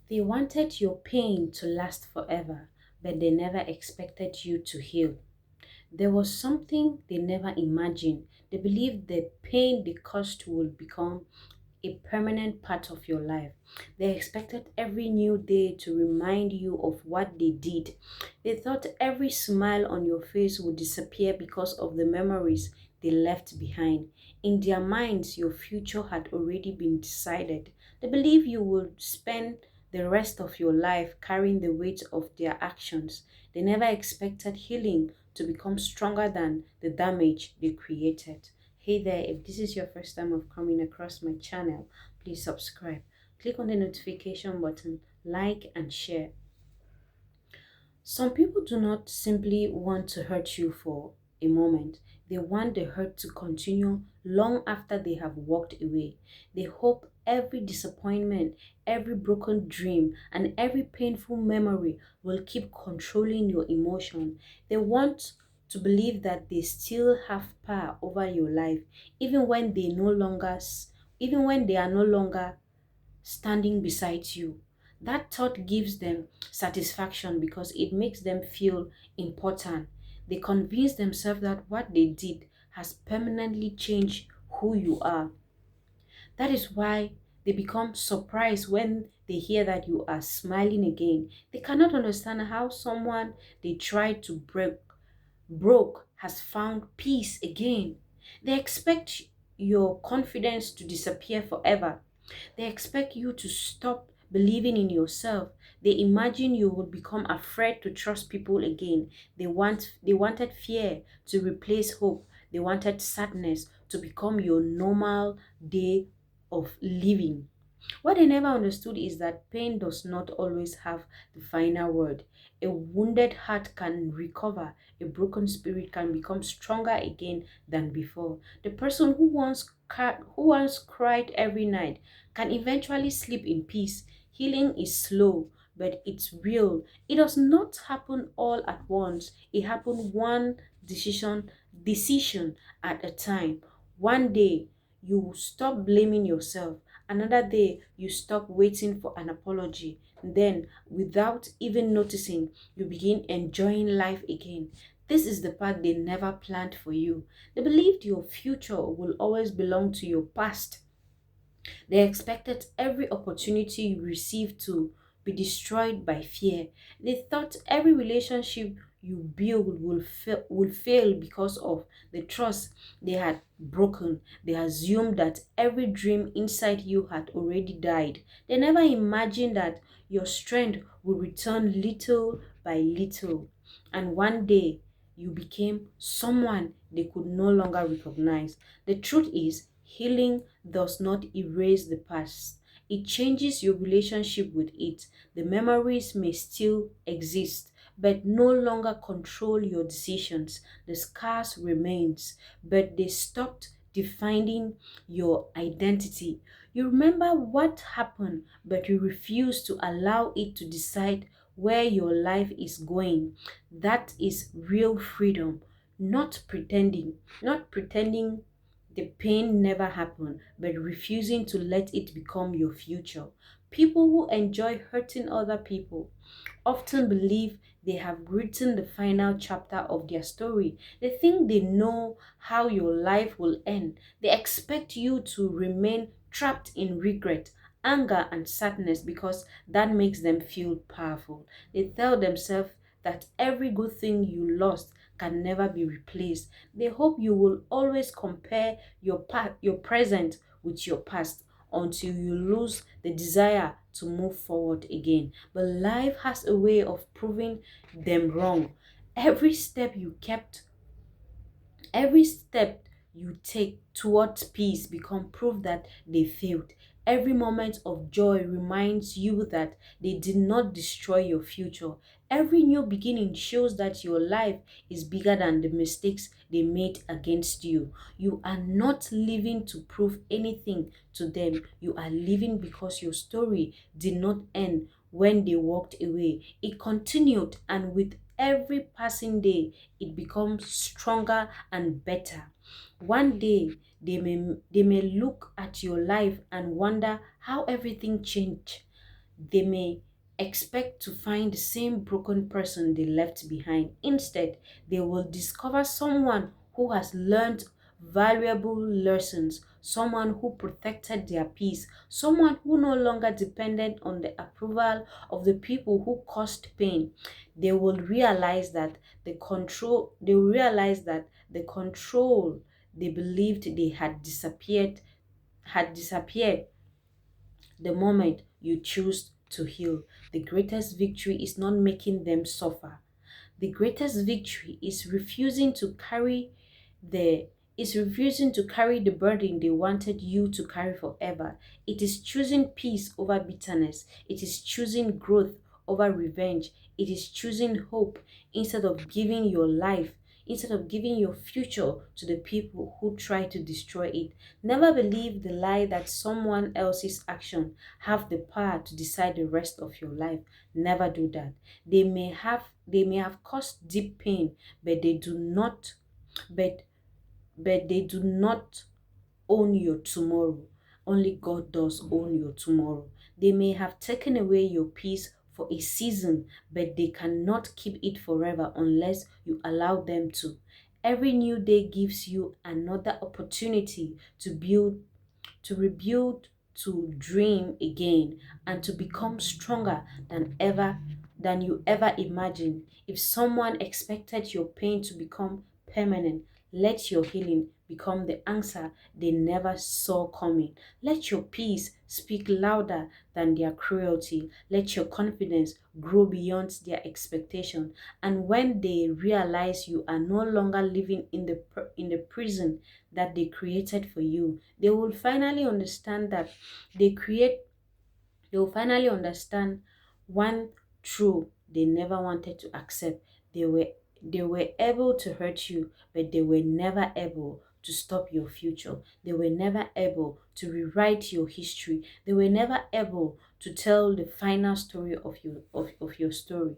They wanted your pain to last forever, but they never expected you to heal. There was something they never imagined. They believed the pain they caused would become a permanent part of your life. They expected every new day to remind you of what they did. They thought every smile on your face would disappear because of the memories they left behind. In their minds, your future had already been decided. They believe you would spend the rest of your life carrying the weight of their actions. They never expected healing to become stronger than the damage they created. Hey there, if this is your first time of coming across my channel, please subscribe. Click on the notification button, like and share. Some people do not simply want to hurt you for a moment. They want the hurt to continue long after they have walked away. They hope every disappointment, every broken dream, and every painful memory will keep controlling your emotion. They want to believe that they still have power over your life, even when they no longer, even when they are no longer standing beside you. That thought gives them satisfaction because it makes them feel important. They convince themselves that what they did has permanently changed who you are. That is why they become surprised when they hear that you are smiling again. They cannot understand how someone they tried to break broke has found peace again. They expect your confidence to disappear forever. They expect you to stop believing in yourself. They imagine you would become afraid to trust people again. They wanted fear to replace hope. They wanted sadness to become your normal day of living. What they never understood is that pain does not always have the final word. A wounded heart can recover, a broken spirit can become stronger again than before. The person who once cried every night can eventually sleep in peace. Healing is slow, but it's real. It does not happen all at once. It happens one decision at a time. One day you stop blaming yourself. Another day, you stop waiting for an apology. Then, without even noticing, you begin enjoying life again. This is the part they never planned for you. They believed your future will always belong to your past. They expected every opportunity you received to be destroyed by fear. They thought every relationship you build will fail because of the trust they had broken. They assumed that every dream inside you had already died. They never imagined that your strength would return little by little. And one day, you became someone they could no longer recognize. The truth is, healing does not erase the past. It changes your relationship with it. The memories may still exist, but no longer control your decisions. The scars remains, but they stopped defining your identity. You remember what happened, but you refuse to allow it to decide where your life is going. That is real freedom, not pretending the pain never happened, but refusing to let it become your future. People who enjoy hurting other people often believe they have written the final chapter of their story. They think they know how your life will end. They expect you to remain trapped in regret, anger, and sadness because that makes them feel powerful. They tell themselves that every good thing you lost can never be replaced. They hope you will always compare your present with your past until you lose the desire to move forward again. But life has a way of proving them wrong. Every step you kept Every step you take towards peace become proof that they failed. Every moment of joy reminds you that they did not destroy your future. Every new beginning shows that your life is bigger than the mistakes they made against you. You are not living to prove anything to them. You are living because your story did not end when they walked away. It continued, and with every passing day, it becomes stronger and better. One day, they may look at your life and wonder how everything changed. They may expect to find the same broken person they left behind. Instead, they will discover someone who has learned valuable lessons, someone who protected their peace, someone who no longer depended on the approval of the people who caused pain. They will realize that the control they believed they had disappeared the moment you choose to heal. The greatest victory is not making them suffer. The greatest victory the is refusing to carry the burden they wanted you to carry forever. It is choosing peace over bitterness. It is choosing growth over revenge. It is choosing hope instead of giving your life, instead of giving your future to the people who try to destroy it. Never believe the lie that someone else's action have the power to decide the rest of your life. Never do that. They may have caused deep pain, but but they do not own your tomorrow. Only God does own your tomorrow. They may have taken away your peace for a season, but they cannot keep it forever unless you allow them to. Every new day gives you another opportunity to rebuild, to dream again, and to become stronger than you ever imagined. If someone expected your pain to become permanent, let your healing become the answer they never saw coming. Let your peace speak louder than their cruelty. Let your confidence grow beyond their expectation. And when they realize you are no longer living in the prison that they created for you, they will finally understand that they create they will finally understand one truth they never wanted to accept. They were able to hurt you, but they were never able to stop your future. They were never able to rewrite your history. They were never able to tell the final story of your story.